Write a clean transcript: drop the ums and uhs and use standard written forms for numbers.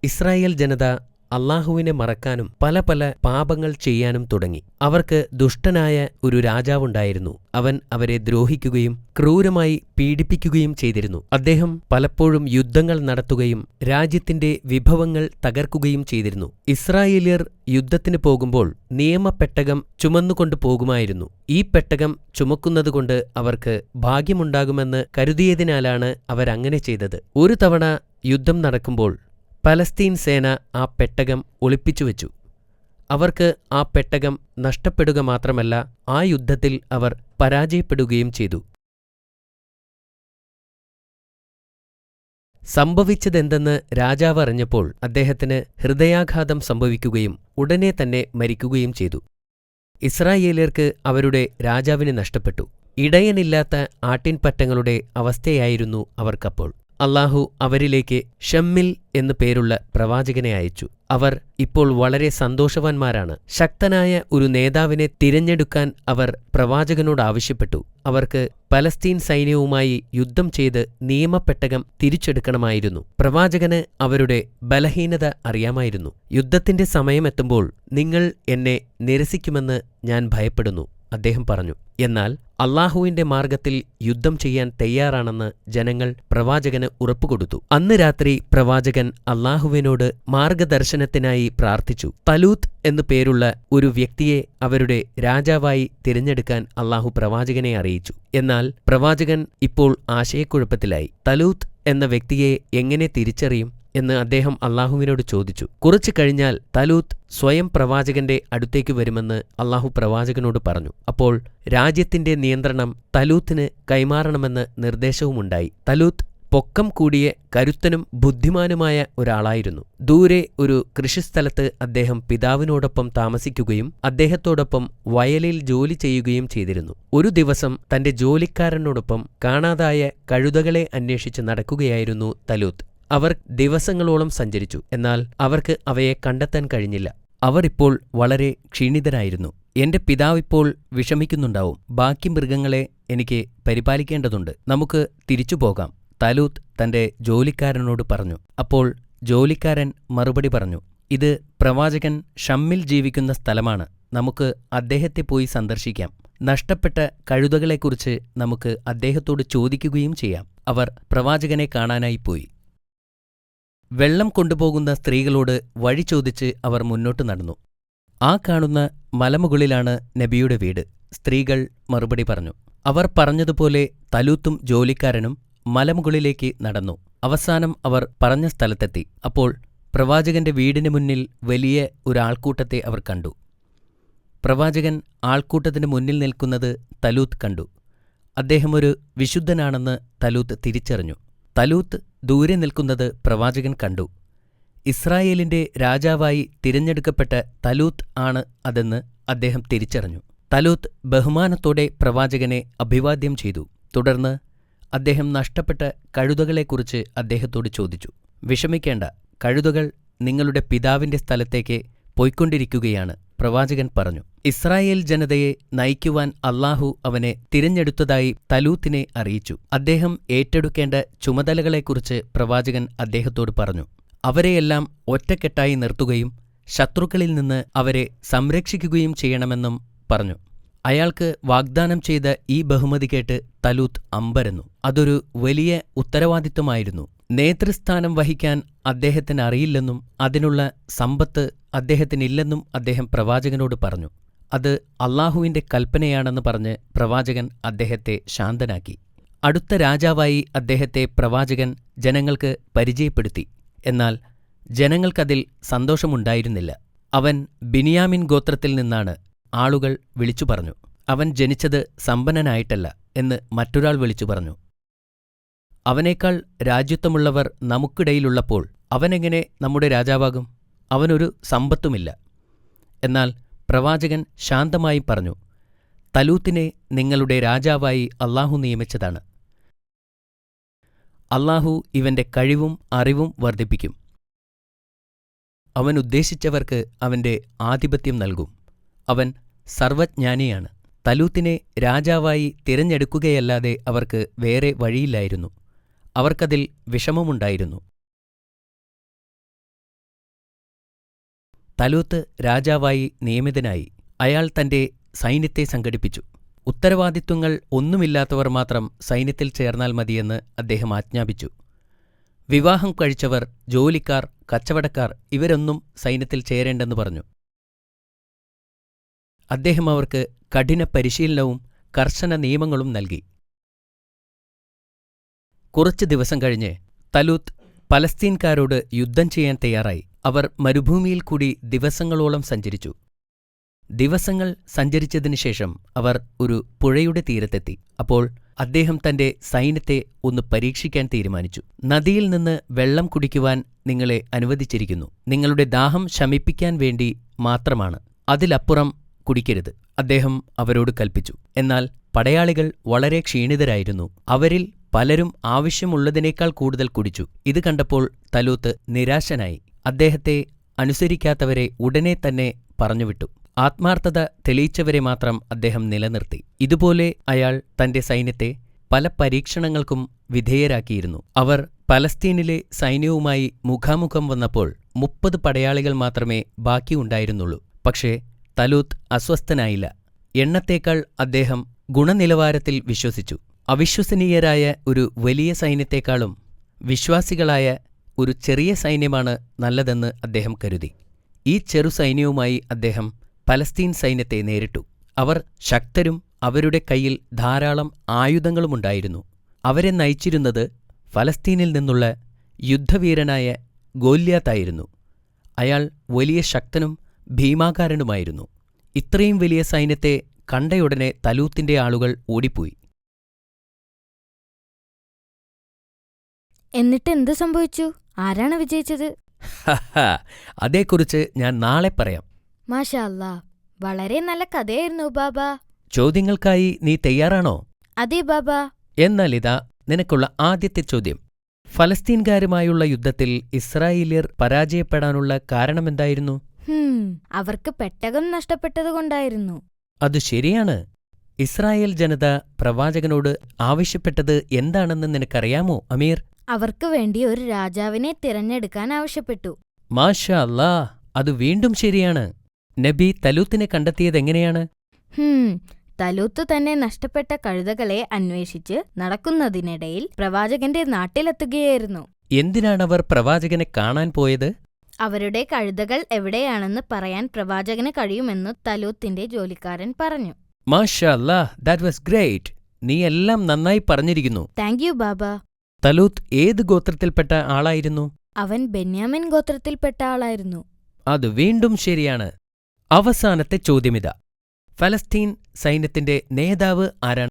Israel ജനത അല്ലാഹുവിനെ മറക്കാനും പല പല പാപങ്ങൾ ചെയ്യാനും തുടങ്ങി. അവർക്ക് ദുഷ്ടനായ ഒരു രാജാവുണ്ടായിരുന്നു. അവൻ അവരെ ദ്രോഹിക്കുകയും ക്രൂരമായി പീഡിപ്പിക്കുകയും ചെയ്തിരുന്നു. അദ്ദേഹം പലപ്പോഴും യുദ്ധങ്ങൾ നടത്തുകയും രാജ്യത്തിന്റെ വിഭവങ്ങൾ തകർക്കുകയും ചെയ്തിരുന്നു. ഇസ്രായേല്യർ യുദ്ധത്തിന് പോകുമ്പോൾ നിയമപ്പെട്ടകം ചുമന്നുകൊണ്ടു പോകുമായിരുന്നു. ഈ പെട്ടകം ചുമക്കുന്നതുകൊണ്ട് അവർക്ക് ഭാഗ്യമുണ്ടാകുമെന്ന് കരുതിയതിനാലാണ് അവരങ്ങനെ ചെയ്തത്. ഒരു തവണ യുദ്ധം നടക്കുമ്പോൾ പലസ്തീൻ സേന ആ പെട്ടകം ഒളിപ്പിച്ചുവെച്ചു. അവർക്ക് ആ പെട്ടകം നഷ്ടപ്പെടുക മാത്രമല്ല, ആ യുദ്ധത്തിൽ അവർ പരാജയപ്പെടുകയും ചെയ്തു. സംഭവിച്ചതെന്തെന്ന് രാജാവ് അറിഞ്ഞപ്പോൾ അദ്ദേഹത്തിന് ഹൃദയാഘാതം സംഭവിക്കുകയും ഉടനെ തന്നെ മരിക്കുകയും ചെയ്തു. ഇസ്രായേല്യർക്ക് അവരുടെ രാജാവിനെ നഷ്ടപ്പെട്ടു. ഇടയനില്ലാത്ത ആട്ടിൻപറ്റങ്ങളുടെ അവസ്ഥയായിരുന്നു അവർക്കപ്പോൾ. അല്ലാഹു അവരിലേക്ക് ഷമ്മിൽ എന്നു പേരുള്ള പ്രവാചകനെ അയച്ചു. അവർ ഇപ്പോൾ വളരെ സന്തോഷവാന്മാരാണ്. ശക്തനായ ഒരു നേതാവിനെ തിരഞ്ഞെടുക്കാൻ അവർ പ്രവാചകനോട് ആവശ്യപ്പെട്ടു. അവർക്ക് പലസ്തീൻ സൈന്യവുമായി യുദ്ധം ചെയ്ത് നിയമപ്പെട്ടകം തിരിച്ചെടുക്കണമായിരുന്നു. പ്രവാചകന് അവരുടെ ബലഹീനത അറിയാമായിരുന്നു. യുദ്ധത്തിന്റെ സമയമെത്തുമ്പോൾ നിങ്ങൾ എന്നെ നിരസിക്കുമെന്ന് ഞാൻ ഭയപ്പെടുന്നു, അദ്ദേഹം പറഞ്ഞു. എന്നാൽ അല്ലാഹുവിന്റെ മാർഗത്തിൽ യുദ്ധം ചെയ്യാൻ തയ്യാറാണെന്ന് ജനങ്ങൾ പ്രവാചകന് ഉറപ്പുകൊടുത്തു. അന്ന് രാത്രി പ്രവാചകൻ അല്ലാഹുവിനോട് മാർഗദർശനത്തിനായി പ്രാർത്ഥിച്ചു. തലൂത്ത് എന്നു പേരുള്ള ഒരു വ്യക്തിയെ അവരുടെ രാജാവായി തിരഞ്ഞെടുക്കാൻ അല്ലാഹു പ്രവാചകനെ അറിയിച്ചു. എന്നാൽ പ്രവാചകൻ ഇപ്പോൾ ആശയക്കുഴപ്പത്തിലായി. തലൂത്ത് എന്ന വ്യക്തിയെ എങ്ങനെ തിരിച്ചറിയും എന്ന് അദ്ദേഹം അല്ലാഹുവിനോട് ചോദിച്ചു. കുറച്ചു കഴിഞ്ഞാൽ തലൂത്ത് സ്വയം പ്രവാചകന്റെ അടുത്തേക്ക് വരുമെന്ന് അല്ലാഹു പ്രവാചകനോട് പറഞ്ഞു. അപ്പോൾ രാജ്യത്തിന്റെ നിയന്ത്രണം തലൂത്തിന് കൈമാറണമെന്ന് നിർദ്ദേശവുമുണ്ടായി. തലൂത്ത് പൊക്കം കൂടിയ കരുത്തനും ബുദ്ധിമാനുമായ ഒരാളായിരുന്നു. ദൂരെ ഒരു കൃഷിസ്ഥലത്ത് അദ്ദേഹം പിതാവിനോടൊപ്പം താമസിക്കുകയും അദ്ദേഹത്തോടൊപ്പം വയലിൽ ജോലി ചെയ്യുകയും ചെയ്തിരുന്നു. ഒരു ദിവസം തന്റെ ജോലിക്കാരനോടൊപ്പം കാണാതായ കഴുതകളെ അന്വേഷിച്ച് നടക്കുകയായിരുന്നു തലൂത്ത്. അവർ ദിവസങ്ങളോളം സഞ്ചരിച്ചു. എന്നാൽ അവർക്ക് അവയെ കണ്ടെത്താൻ കഴിഞ്ഞില്ല. അവർ ഇപ്പോൾ വളരെ ക്ഷീണിതരായിരുന്നു. എന്റെ പിതാവിപ്പോൾ വിഷമിക്കുന്നുണ്ടാവും. ബാക്കി മൃഗങ്ങളെ എനിക്ക് പരിപാലിക്കേണ്ടതുണ്ട്. നമുക്ക് തിരിച്ചു പോകാം, തലൂത്ത് തന്റെ ജോലിക്കാരനോട് പറഞ്ഞു. അപ്പോൾ ജോലിക്കാരൻ മറുപടി പറഞ്ഞു, ഇത് പ്രവാചകൻ ഷമ്മിൽ ജീവിക്കുന്ന സ്ഥലമാണ്. നമുക്ക് അദ്ദേഹത്തെ പോയി സന്ദർശിക്കാം. നഷ്ടപ്പെട്ട കഴുതകളെക്കുറിച്ച് നമുക്ക് അദ്ദേഹത്തോട് ചോദിക്കുകയും ചെയ്യാം. അവർ പ്രവാചകനെ കാണാനായി പോയി. വെള്ളം കൊണ്ടുപോകുന്ന സ്ത്രീകളോട് വഴി ചോദിച്ച് അവർ മുന്നോട്ട് നടന്നു. ആ കാണുന്ന മലമുകളിലാണ് നബിയുടെ വീട്. സ്ത്രീകൾ മറുപടി പറഞ്ഞു. അവർ പറഞ്ഞതുപോലെ തലൂത്തും ജോലിക്കാരനും മലമുകളിലേക്ക് നടന്നു. അവസാനം അവർ പറഞ്ഞ സ്ഥലത്തെത്തി. അപ്പോൾ പ്രവാചകന്റെ വീടിന് മുന്നിൽ വലിയ ഒരാൾക്കൂട്ടത്തെ അവർ കണ്ടു. പ്രവാചകൻ ആൾക്കൂട്ടത്തിന് മുന്നിൽ നിൽക്കുന്നത് തലൂത്ത് കണ്ടു. അദ്ദേഹം ഒരു വിശുദ്ധനാണെന്ന് തലൂത്ത് തിരിച്ചറിഞ്ഞു. തലൂത്ത് ദൂരെ നിൽക്കുന്നത് പ്രവാചകൻ കണ്ടു. ഇസ്രായേലിന്റെ രാജാവായി തിരഞ്ഞെടുക്കപ്പെട്ട തലൂത്ത് ആണ് അതെന്ന് അദ്ദേഹം തിരിച്ചറിഞ്ഞു. തലൂത്ത് ബഹുമാനത്തോടെ പ്രവാചകനെ അഭിവാദ്യം ചെയ്തു. തുടർന്ന് അദ്ദേഹം നഷ്ടപ്പെട്ട കഴുതകളെക്കുറിച്ച് അദ്ദേഹത്തോട് ചോദിച്ചു. വിഷമിക്കേണ്ട, കഴുതകൾ നിങ്ങളുടെ പിതാവിന്റെ സ്ഥലത്തേക്ക് പോയിക്കൊണ്ടിരിക്കുകയാണ്, പ്രവാചകൻ പറഞ്ഞു. ഇസ്രായേൽ ജനതയെ നയിക്കുവാൻ അല്ലാഹു അവനെ തിരഞ്ഞെടുത്തതായി തലൂത്തിനെ അറിയിച്ചു. അദ്ദേഹം ഏറ്റെടുക്കേണ്ട ചുമതലകളെക്കുറിച്ച് പ്രവാചകൻ അദ്ദേഹത്തോട് പറഞ്ഞു. അവരെയെല്ലാം ഒറ്റക്കെട്ടായി നിർത്തുകയും ശത്രുക്കളിൽ നിന്ന് അവരെ സംരക്ഷിക്കുകയും ചെയ്യണമെന്നും പറഞ്ഞു. അയാൾക്ക് വാഗ്ദാനം ചെയ്ത ഈ ബഹുമതി കേട്ട് തലൂത്ത് അമ്പരന്നു. അതൊരു വലിയ ഉത്തരവാദിത്വമായിരുന്നു. നേതൃസ്ഥാനം വഹിക്കാൻ അദ്ദേഹത്തിന് അറിയില്ലെന്നും അതിനുള്ള സമ്പത്ത് അദ്ദേഹത്തിനില്ലെന്നും അദ്ദേഹം പ്രവാചകനോട് പറഞ്ഞു. അത് അല്ലാഹുവിന്റെ കൽപ്പനയാണെന്ന് പറഞ്ഞ് പ്രവാചകൻ അദ്ദേഹത്തെ ശാന്തനാക്കി. അടുത്ത രാജാവായി അദ്ദേഹത്തെ പ്രവാചകൻ ജനങ്ങൾക്ക് പരിചയപ്പെടുത്തി. എന്നാൽ ജനങ്ങൾക്കതിൽ സന്തോഷമുണ്ടായിരുന്നില്ല. അവൻ ബിനിയാമിൻ ഗോത്രത്തിൽ നിന്നാണ്, ആളുകൾ വിളിച്ചു പറഞ്ഞു. അവൻ ജനിച്ചത് സമ്പന്നനായിട്ടല്ല എന്ന് മറ്റൊരാൾ വിളിച്ചു പറഞ്ഞു. അവനേക്കാൾ രാജ്യത്വമുള്ളവർ നമുക്കിടയിലുള്ളപ്പോൾ അവനെങ്ങനെ നമ്മുടെ രാജാവാകും? അവനൊരു സമ്പത്തുമില്ല. എന്നാൽ പ്രവാചകൻ ശാന്തമായി പറഞ്ഞു, തലൂത്തിനെ നിങ്ങളുടെ രാജാവായി അല്ലാഹു നിയമിച്ചതാണ്. അല്ലാഹു ഇവന്റെ കഴിവും അറിവും വർദ്ധിപ്പിക്കും. അവൻ ഉദ്ദേശിച്ചവർക്ക് അവന്റെ ആധിപത്യം നൽകും. അവൻ സർവജ്ഞാനിയാണ്. തലൂത്തിനെ രാജാവായി തിരഞ്ഞെടുക്കുകയല്ലാതെ അവർക്ക് വേറെ വഴിയില്ലായിരുന്നു. അവർക്കതിൽ വിഷമമുണ്ടായിരുന്നു. തലൂത്ത് രാജാവായി നിയമിതനായി. അയാൾ തന്റെ സൈന്യത്തെ സംഘടിപ്പിച്ചു. ഉത്തരവാദിത്വങ്ങൾ ഒന്നുമില്ലാത്തവർ മാത്രം സൈന്യത്തിൽ ചേർന്നാൽ മതിയെന്ന് അദ്ദേഹം ആജ്ഞാപിച്ചു. വിവാഹം കഴിച്ചവർ, ജോലിക്കാർ, കച്ചവടക്കാർ ഇവരൊന്നും സൈന്യത്തിൽ ചേരേണ്ടെന്ന് പറഞ്ഞു. അദ്ദേഹം അവർക്ക് കഠിന പരിശീലനവും കർശന നിയമങ്ങളും നൽകി. കുറച്ചു ദിവസം കഴിഞ്ഞ് തലൂത്ത് പലസ്തീൻകാരോട് യുദ്ധം ചെയ്യാൻ തയ്യാറായി. അവർ മരുഭൂമിയിൽ കൂടി ദിവസങ്ങളോളം സഞ്ചരിച്ചു. ദിവസങ്ങൾ സഞ്ചരിച്ചതിനുശേഷം അവർ ഒരു പുഴയുടെ തീരത്തെത്തി. അപ്പോൾ അദ്ദേഹം തന്റെ സൈന്യത്തെ ഒന്ന് പരീക്ഷിക്കാൻ തീരുമാനിച്ചു. നദിയിൽ നിന്ന് വെള്ളം കുടിക്കുവാൻ നിങ്ങളെ അനുവദിച്ചിരിക്കുന്നു. നിങ്ങളുടെ ദാഹം ശമിപ്പിക്കാൻ വേണ്ടി മാത്രമാണ്. അതിലപ്പുറം കുടിക്കരുത്, അദ്ദേഹം അവരോട് കൽപ്പിച്ചു. എന്നാൽ പടയാളികൾ വളരെ ക്ഷീണിതരായിരുന്നു. അവരിൽ പലരും ആവശ്യമുള്ളതിനേക്കാൾ കൂടുതൽ കുടിച്ചു. ഇത് കണ്ടപ്പോൾ തലൂത്ത് നിരാശനായി. അദ്ദേഹത്തെ അനുസരിക്കാത്തവരെ ഉടനെ തന്നെ പറഞ്ഞുവിട്ടു. ആത്മാർത്ഥത തെളിയിച്ചവരെ മാത്രം അദ്ദേഹം നിലനിർത്തി. ഇതുപോലെ അയാൾ തന്റെ സൈന്യത്തെ പല പരീക്ഷണങ്ങൾക്കും വിധേയരാക്കിയിരുന്നു. അവർ പലസ്തീനിലെ സൈന്യവുമായി മുഖാമുഖം വന്നപ്പോൾ 30 പടയാളികൾ മാത്രമേ ബാക്കിയുണ്ടായിരുന്നുള്ളൂ. പക്ഷേ തലൂത്ത് അസ്വസ്ഥനായില്ല. എണ്ണത്തേക്കാൾ അദ്ദേഹം ഗുണനിലവാരത്തിൽ വിശ്വസിച്ചു. അവിശ്വസനീയരായ ഒരു വലിയ സൈന്യത്തെക്കാളും വിശ്വാസികളായ ഒരു ചെറിയ സൈന്യമാണ് നല്ലതെന്ന് അദ്ദേഹം കരുതി. ഈ ചെറു സൈന്യവുമായി അദ്ദേഹം പലസ്തീൻ സൈന്യത്തെ നേരിട്ടു. അവർ ശക്തരും അവരുടെ കയ്യിൽ ധാരാളം ആയുധങ്ങളുമുണ്ടായിരുന്നു. അവരെ നയിച്ചിരുന്നത് ഫലസ്തീനിൽ നിന്നുള്ള യുദ്ധവീരനായ ഗോല്യാത്തായിരുന്നു. അയാൾ വലിയ ശക്തനും ഭീമാകാരനുമായിരുന്നു. ഇത്രയും വലിയ സൈന്യത്തെ കണ്ടയുടനെ തലൂത്തിന്റെ ആളുകൾ ഓടിപ്പോയി. എന്നിട്ട് എന്ത് സംഭവിച്ചു? ആരാണ് വിജയിച്ചത്? അതേക്കുറിച്ച് ഞാൻ നാളെ പറയാം. മാഷാ അല്ലാ, വളരെ നല്ല കഥയായിരുന്നു ബാബാ. ചോദ്യങ്ങൾക്കായി നീ തയ്യാറാണോ? അതെ ബാബാ. എന്നാൽ ഇതാ നിനക്കുള്ള ആദ്യത്തെ ചോദ്യം. ഫലസ്തീൻകാരുമായുള്ള യുദ്ധത്തിൽ ഇസ്രായേല്യർ പരാജയപ്പെടാനുള്ള കാരണമെന്തായിരുന്നു? അവർക്ക് പെട്ടകം നഷ്ടപ്പെട്ടതുകൊണ്ടായിരുന്നു. അത് ശരിയാണ്. ഇസ്രായേൽ ജനത പ്രവാചകനോട് ആവശ്യപ്പെട്ടത് എന്താണെന്ന് നിനക്കറിയാമോ അമീർ? അവർക്ക് വേണ്ടി ഒരു രാജാവിനെ തിരഞ്ഞെടുക്കാൻ ആവശ്യപ്പെട്ടു. മാഷാ അല്ലാ, അത് വീണ്ടും ശരിയാണ്. നബി തലൂത്തിനെ കണ്ടെത്തിയതെങ്ങനെയാണ്? തലൂത്ത് തന്നെ നഷ്ടപ്പെട്ട കഴുതകളെ അന്വേഷിച്ച് നടക്കുന്നതിനിടയിൽ പ്രവാചകന്റെ നാട്ടിലെത്തുകയായിരുന്നു. എന്തിനാണവർ പ്രവാചകനെ കാണാൻ പോയത്? അവരുടെ കഴുതകൾ എവിടെയാണെന്ന് പറയാൻ പ്രവാചകന് കഴിയുമെന്ന് തലൂത്തിന്റെ ജോലിക്കാരൻ പറഞ്ഞു. മാഷാ അല്ലാ, ദാറ്റ് വാസ് ഗ്രേറ്റ്. നീ എല്ലാം നന്നായി പറഞ്ഞിരിക്കുന്നു. Thank you Baba. തലൂത്ത് ഏത് ഗോത്രത്തിൽപ്പെട്ട ആളായിരുന്നു? അവൻ ബെന്യാമിൻ ഗോത്രത്തിൽപ്പെട്ട ആളായിരുന്നു. അത് വീണ്ടും ശരിയാണ്. അവസാനത്തെ ചോദ്യമിതാ. ഫലസ്തീൻ സൈന്യത്തിന്റെ നേതാവ് ആരാണ്?